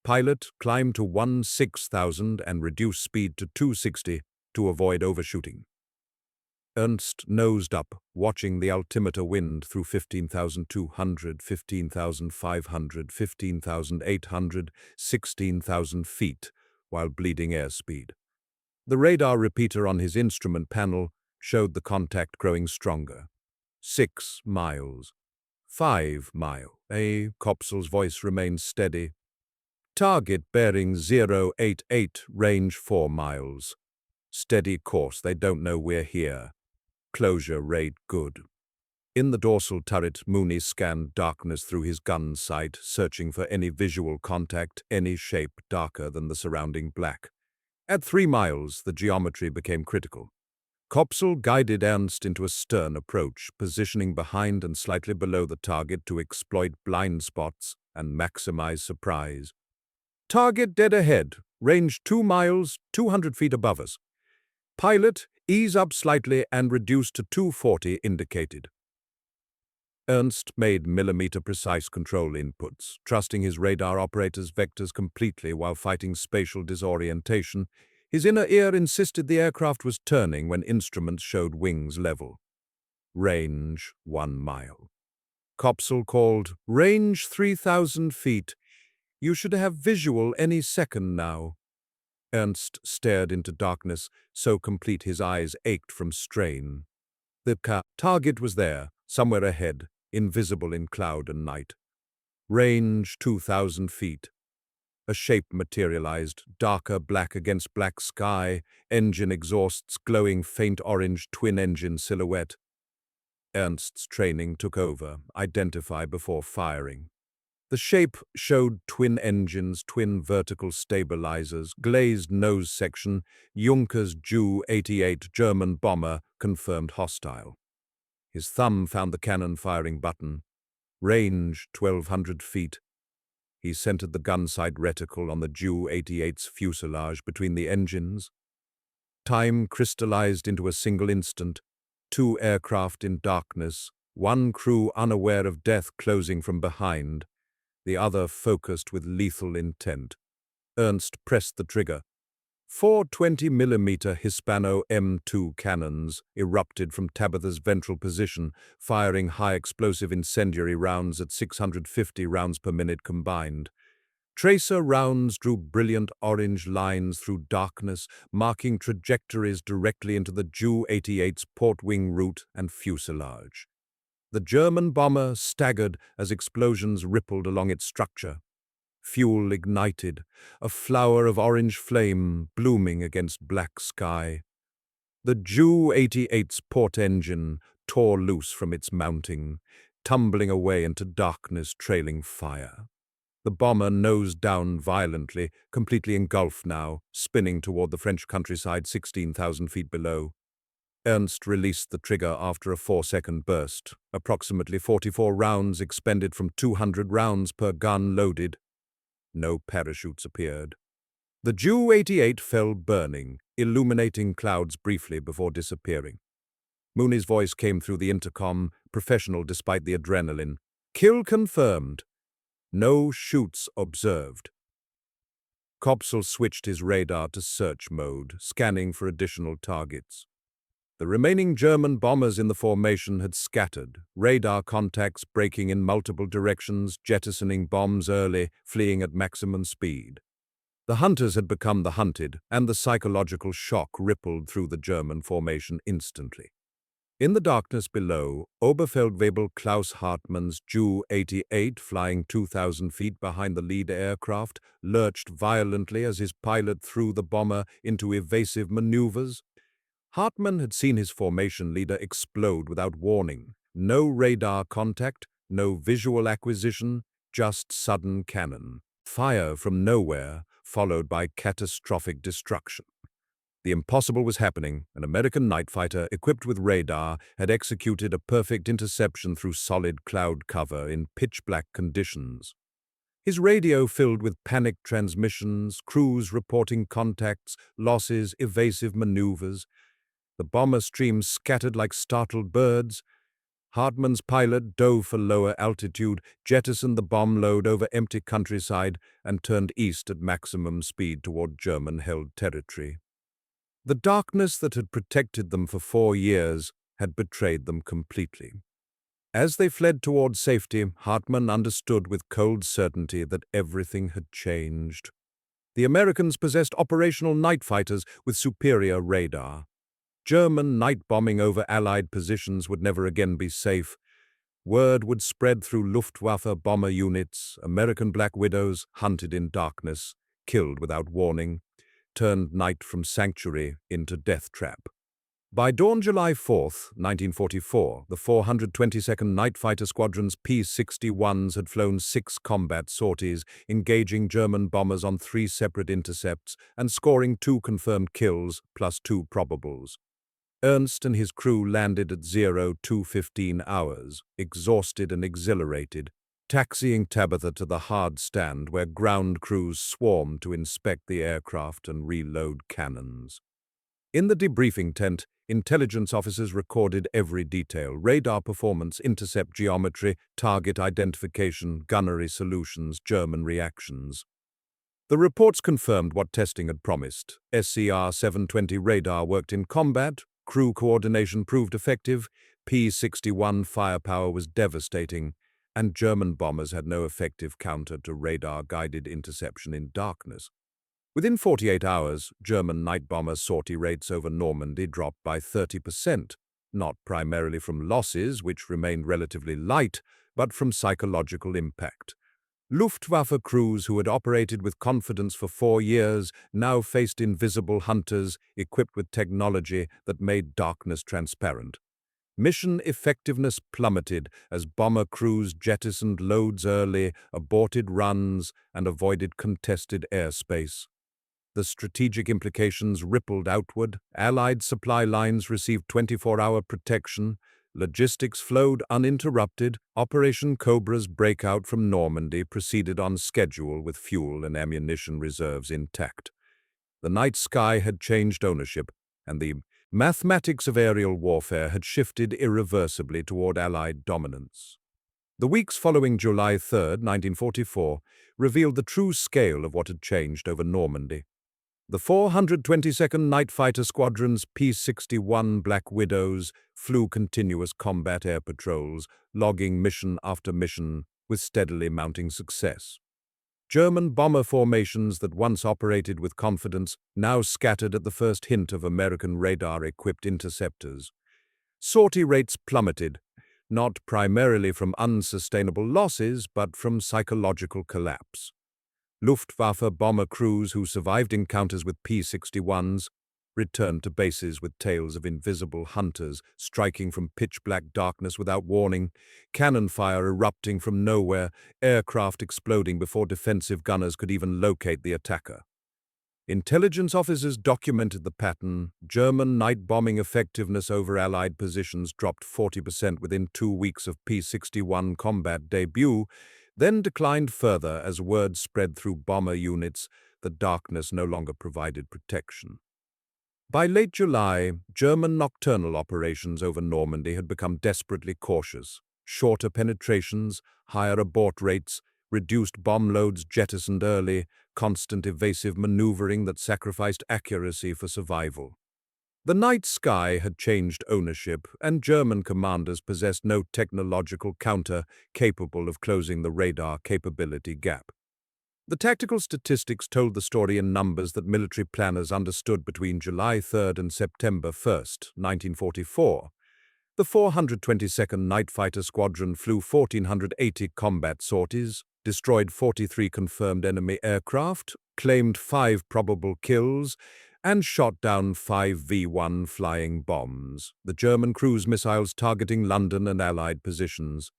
Pilot climb to 16,000 and reduce speed to 260 to avoid overshooting. Ernst nosed up, watching the altimeter wind through 15,200, 15,500, 15,800, 16,000 feet, while bleeding airspeed. The radar repeater on his instrument panel showed the contact growing stronger. 6 miles. 5 mile. Kopsel's voice remained steady. Target bearing 088, range 4 miles. Steady course, they don't know we're here. Closure rate good. In the dorsal turret, Mooney scanned darkness through his gun sight, searching for any visual contact, any shape darker than the surrounding black. At 3 miles, the geometry became critical. Kopsel guided Ernst into a stern approach, positioning behind and slightly below the target to exploit blind spots and maximize surprise. Target dead ahead, range 2 miles, 200 feet above us. Pilot, ease up slightly and reduce to 240 indicated. Ernst made millimeter-precise control inputs, trusting his radar operator's vectors completely while fighting spatial disorientation. His inner ear insisted the aircraft was turning when instruments showed wings level. Range 1 mile. Kopsel called, range 3,000 feet. You should have visual any second now. Ernst stared into darkness, so complete his eyes ached from strain. The target was there, somewhere ahead, invisible in cloud and night. Range 2,000 feet. A shape materialized, darker black against black sky, engine exhausts glowing faint orange twin-engine silhouette. Ernst's training took over, identify before firing. The shape showed twin engines, twin vertical stabilizers, glazed nose section, Junkers Ju-88 German bomber, confirmed hostile. His thumb found the cannon firing button. Range 1,200 feet. He centered the gun sight reticle on the Ju-88's fuselage between the engines. Time crystallized into a single instant. 2 aircraft in darkness, 1 crew unaware of death closing from behind, the other focused with lethal intent. Ernst pressed the trigger. 4 20mm Hispano M2 cannons erupted from Tabitha's ventral position, firing high-explosive incendiary rounds at 650 rounds per minute combined. Tracer rounds drew brilliant orange lines through darkness, marking trajectories directly into the Ju-88's port wing route and fuselage. The German bomber staggered as explosions rippled along its structure. Fuel ignited, a flower of orange flame blooming against black sky. The Ju-88's port engine tore loose from its mounting, tumbling away into darkness, trailing fire. The bomber nosed down violently, completely engulfed now, spinning toward the French countryside 16,000 feet below. Ernst released the trigger after a 4-second burst, approximately 44 rounds expended from 200 rounds per gun loaded. No parachutes appeared. The Ju-88 fell burning, illuminating clouds briefly before disappearing. Mooney's voice came through the intercom, professional despite the adrenaline. Kill confirmed. No shoots observed. Kopsel switched his radar to search mode, scanning for additional targets. The remaining German bombers in the formation had scattered, radar contacts breaking in multiple directions, jettisoning bombs early, fleeing at maximum speed. The hunters had become the hunted, and the psychological shock rippled through the German formation instantly. In the darkness below, Oberfeldwebel Klaus Hartmann's Ju-88, flying 2,000 feet behind the lead aircraft, lurched violently as his pilot threw the bomber into evasive maneuvers. Hartmann had seen his formation leader explode without warning. No radar contact, no visual acquisition, just sudden cannon. Fire from nowhere, followed by catastrophic destruction. The impossible was happening. An American night fighter equipped with radar had executed a perfect interception through solid cloud cover in pitch-black conditions. His radio filled with panicked transmissions, crews reporting contacts, losses, evasive maneuvers. The bomber streams scattered like startled birds. Hartmann's pilot dove for lower altitude, jettisoned the bomb load over empty countryside, and turned east at maximum speed toward German-held territory. The darkness that had protected them for 4 years had betrayed them completely. As they fled toward safety, Hartmann understood with cold certainty that everything had changed. The Americans possessed operational night fighters with superior radar. German night bombing over Allied positions would never again be safe. Word would spread through Luftwaffe bomber units. American Black Widows, hunted in darkness, killed without warning, turned night from sanctuary into death trap. By dawn July 4, 1944, the 422nd Night Fighter Squadron's P-61s had flown 6 combat sorties, engaging German bombers on 3 separate intercepts and scoring 2 confirmed kills plus 2 probables. Ernst and his crew landed at 02:15 hours, exhausted and exhilarated, taxiing Tabitha to the hard stand where ground crews swarmed to inspect the aircraft and reload cannons. In the debriefing tent, intelligence officers recorded every detail: radar performance, intercept geometry, target identification, gunnery solutions, German reactions. The reports confirmed what testing had promised. SCR-720 radar worked in combat, crew coordination proved effective, P-61 firepower was devastating, and German bombers had no effective counter to radar-guided interception in darkness. Within 48 hours, German night bomber sortie rates over Normandy dropped by 30%, not primarily from losses, which remained relatively light, but from psychological impact. Luftwaffe crews who had operated with confidence for 4 years now faced invisible hunters equipped with technology that made darkness transparent. Mission effectiveness plummeted as bomber crews jettisoned loads early, aborted runs, and avoided contested airspace. The strategic implications rippled outward. Allied supply lines received 24-hour protection. Logistics flowed uninterrupted. Operation Cobra's breakout from Normandy proceeded on schedule with fuel and ammunition reserves intact. The night sky had changed ownership, and the mathematics of aerial warfare had shifted irreversibly toward Allied dominance. The weeks following July 3, 1944, revealed the true scale of what had changed over Normandy. The 422nd Night Fighter Squadron's P-61 Black Widows flew continuous combat air patrols, logging mission after mission with steadily mounting success. German bomber formations that once operated with confidence now scattered at the first hint of American radar-equipped interceptors. Sortie rates plummeted, not primarily from unsustainable losses, but from psychological collapse. Luftwaffe bomber crews who survived encounters with P-61s returned to bases with tales of invisible hunters striking from pitch-black darkness without warning, cannon fire erupting from nowhere, aircraft exploding before defensive gunners could even locate the attacker. Intelligence officers documented the pattern. German night bombing effectiveness over Allied positions dropped 40% within 2 weeks of P-61 combat debut, then declined further as word spread through bomber units that darkness no longer provided protection. By late July, German nocturnal operations over Normandy had become desperately cautious. Shorter penetrations, higher abort rates, reduced bomb loads jettisoned early, constant evasive maneuvering that sacrificed accuracy for survival. The night sky had changed ownership, and German commanders possessed no technological counter capable of closing the radar capability gap. The tactical statistics told the story in numbers that military planners understood between July 3 and September 1, 1944. The 422nd Night Fighter Squadron flew 1,480 combat sorties, destroyed 43 confirmed enemy aircraft, claimed 5 probable kills, and shot down 5 V-1 flying bombs, the German cruise missiles targeting London and Allied positions.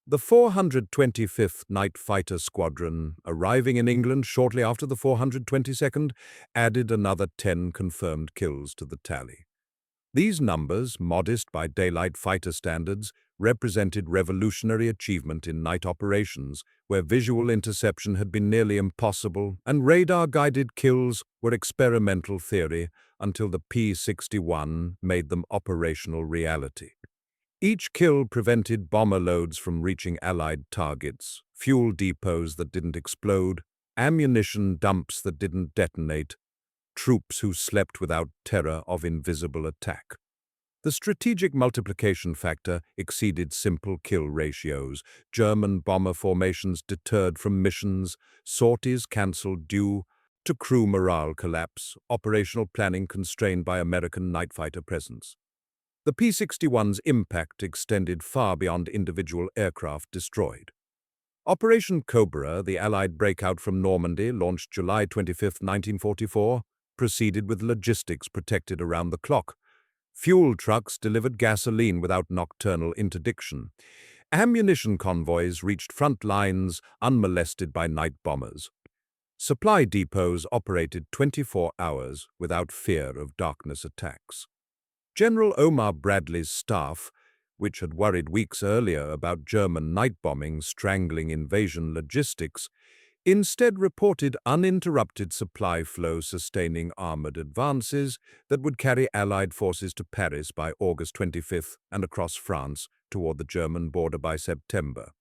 The 425th Night Fighter Squadron, arriving in England shortly after the 422nd, added another 10 confirmed kills to the tally. These numbers, modest by daylight fighter standards, represented revolutionary achievement in night operations, where visual interception had been nearly impossible and radar-guided kills were experimental theory until the P-61 made them operational reality. Each kill prevented bomber loads from reaching Allied targets, fuel depots that didn't explode, ammunition dumps that didn't detonate, troops who slept without terror of invisible attack. The strategic multiplication factor exceeded simple kill ratios. German bomber formations deterred from missions, sorties cancelled due to crew morale collapse, operational planning constrained by American night fighter presence. The P-61's impact extended far beyond individual aircraft destroyed. Operation Cobra, the Allied breakout from Normandy, launched July 25, 1944, proceeded with logistics protected around the clock. Fuel trucks delivered gasoline without nocturnal interdiction. Ammunition convoys reached front lines unmolested by night bombers. Supply depots operated 24 hours without fear of darkness attacks. General Omar Bradley's staff, which had worried weeks earlier about German night bombing strangling invasion logistics, instead reported uninterrupted supply flow sustaining armored advances that would carry Allied forces to Paris by August 25th and across France toward the German border by September.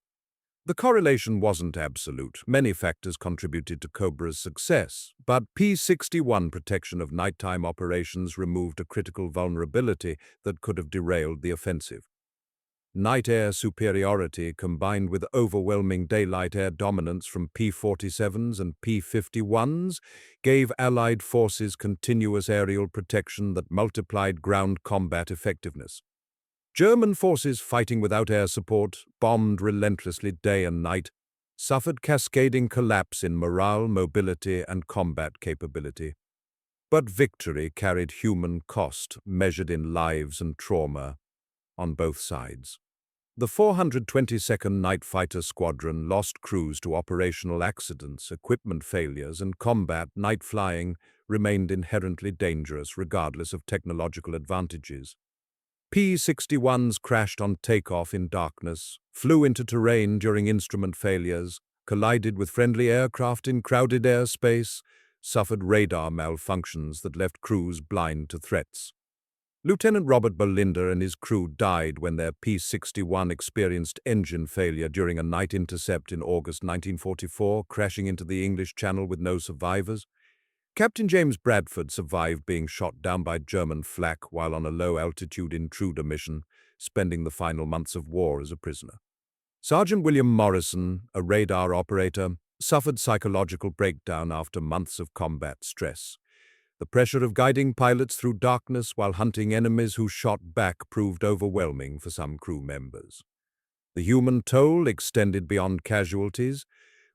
The correlation wasn't absolute. Many factors contributed to Cobra's success, but P-61 protection of nighttime operations removed a critical vulnerability that could have derailed the offensive. Night air superiority combined with overwhelming daylight air dominance from P-47s and P-51s gave Allied forces continuous aerial protection that multiplied ground combat effectiveness. German forces fighting without air support, bombed relentlessly day and night, suffered cascading collapse in morale, mobility, and combat capability. But victory carried human cost, measured in lives and trauma, on both sides. The 422nd Night Fighter Squadron lost crews to operational accidents, equipment failures, and combat. Night flying remained inherently dangerous regardless of technological advantages. P-61s crashed on takeoff in darkness, flew into terrain during instrument failures, collided with friendly aircraft in crowded airspace, suffered radar malfunctions that left crews blind to threats. Lieutenant Robert Berlinder and his crew died when their P-61 experienced engine failure during a night intercept in August 1944, crashing into the English Channel with no survivors. Captain James Bradford survived being shot down by German flak while on a low-altitude intruder mission, spending the final months of war as a prisoner. Sergeant William Morrison, a radar operator, suffered psychological breakdown after months of combat stress. The pressure of guiding pilots through darkness while hunting enemies who shot back proved overwhelming for some crew members. The human toll extended beyond casualties.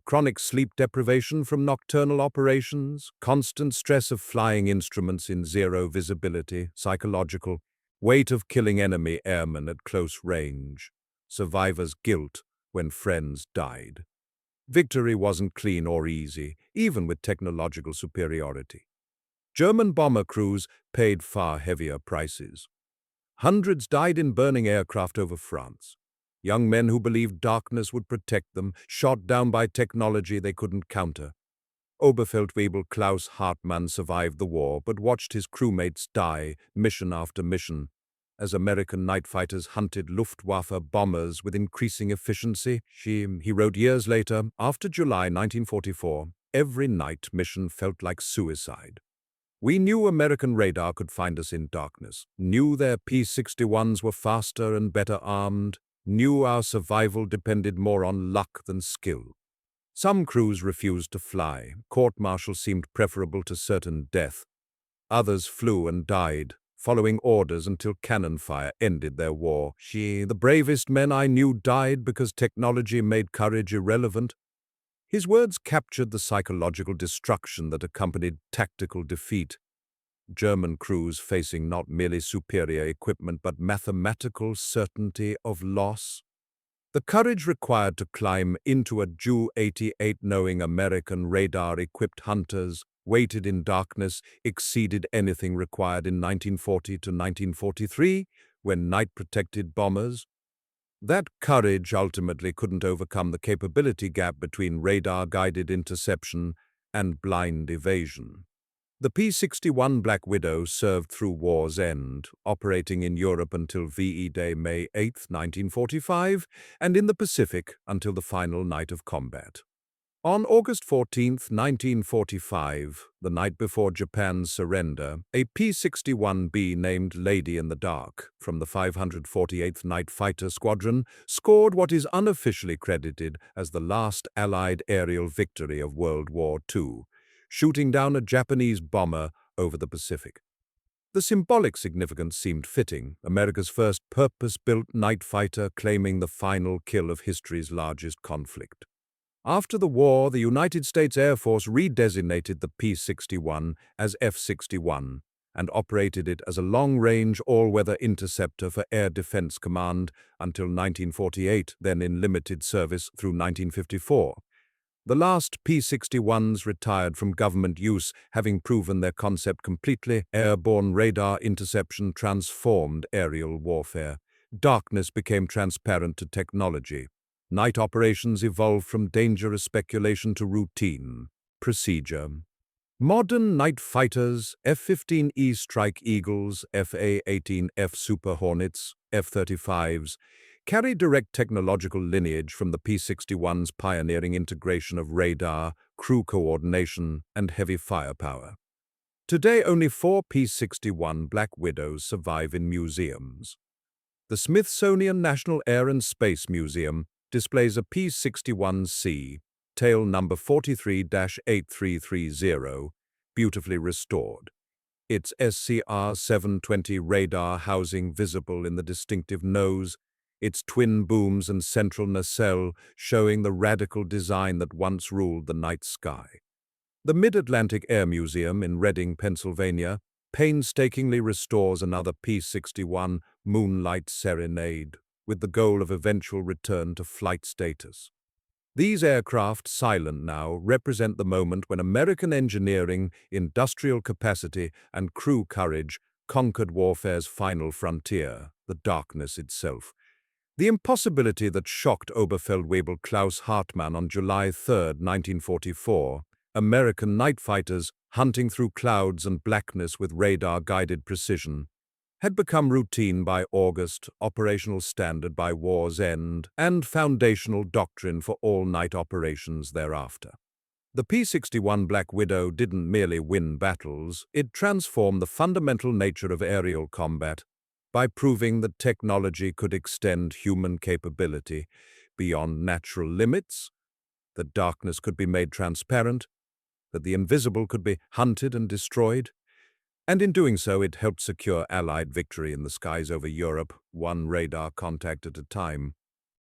Chronic sleep deprivation from nocturnal operations, constant stress of flying instruments in zero visibility, psychological, weight of killing enemy airmen at close range, survivors' guilt when friends died. Victory wasn't clean or easy, even with technological superiority. German bomber crews paid far heavier prices. Hundreds died in burning aircraft over France. Young men who believed darkness would protect them, shot down by technology they couldn't counter. Oberfeldwebel Klaus Hartmann survived the war but watched his crewmates die mission after mission as American night fighters hunted Luftwaffe bombers with increasing efficiency. He wrote years later, after July 1944, every night mission felt like suicide. We knew American radar could find us in darkness, knew their P-61s were faster and better armed, knew our survival depended more on luck than skill. Some crews refused to fly. Court-martial seemed preferable to certain death. Others flew and died, following orders until cannon fire ended their war. The bravest men I knew died because technology made courage irrelevant. His words captured the psychological destruction that accompanied tactical defeat. German crews facing not merely superior equipment but mathematical certainty of loss. The courage required to climb into a Ju-88 knowing American radar-equipped hunters waited in darkness exceeded anything required in 1940 to 1943, when night-protected bombers. That courage ultimately couldn't overcome the capability gap between radar-guided interception and blind evasion. The P-61 Black Widow served through war's end, operating in Europe until VE Day, May 8, 1945, and in the Pacific until the final night of combat. On August 14, 1945, the night before Japan's surrender, a P-61B named Lady in the Dark from the 548th Night Fighter Squadron scored what is unofficially credited as the last Allied aerial victory of World War II, shooting down a Japanese bomber over the Pacific. The symbolic significance seemed fitting, America's first purpose-built night fighter claiming the final kill of history's largest conflict. After the war, the United States Air Force redesignated the P-61 as F-61 and operated it as a long-range all-weather interceptor for Air Defense Command until 1948, then in limited service through 1954. The last P-61s retired from government use, having proven their concept completely. Airborne radar interception transformed aerial warfare. Darkness became transparent to technology. Night operations evolved from dangerous speculation to routine procedure. Modern night fighters, F-15E Strike Eagles, F/A-18F Super Hornets, F-35s, carry direct technological lineage from the P-61's pioneering integration of radar, crew coordination, and heavy firepower. Today, only 4 P-61 Black Widows survive in museums. The Smithsonian National Air and Space Museum displays a P-61C, tail number 43-8330, beautifully restored. Its SCR-720 radar housing visible in the distinctive nose, its twin booms and central nacelle showing the radical design that once ruled the night sky. The Mid-Atlantic Air Museum in Reading, Pennsylvania, painstakingly restores another P-61 Moonlight Serenade, with the goal of eventual return to flight status. These aircraft, silent now, represent the moment when American engineering, industrial capacity, and crew courage conquered warfare's final frontier, the darkness itself. The impossibility that shocked Oberfeldwebel Klaus Hartmann on July 3, 1944, American night fighters hunting through clouds and blackness with radar-guided precision, had become routine by August, operational standard by war's end, and foundational doctrine for all night operations thereafter. The P-61 Black Widow didn't merely win battles, it transformed the fundamental nature of aerial combat by proving that technology could extend human capability beyond natural limits, that darkness could be made transparent, that the invisible could be hunted and destroyed. And in doing so, it helped secure Allied victory in the skies over Europe, one radar contact at a time.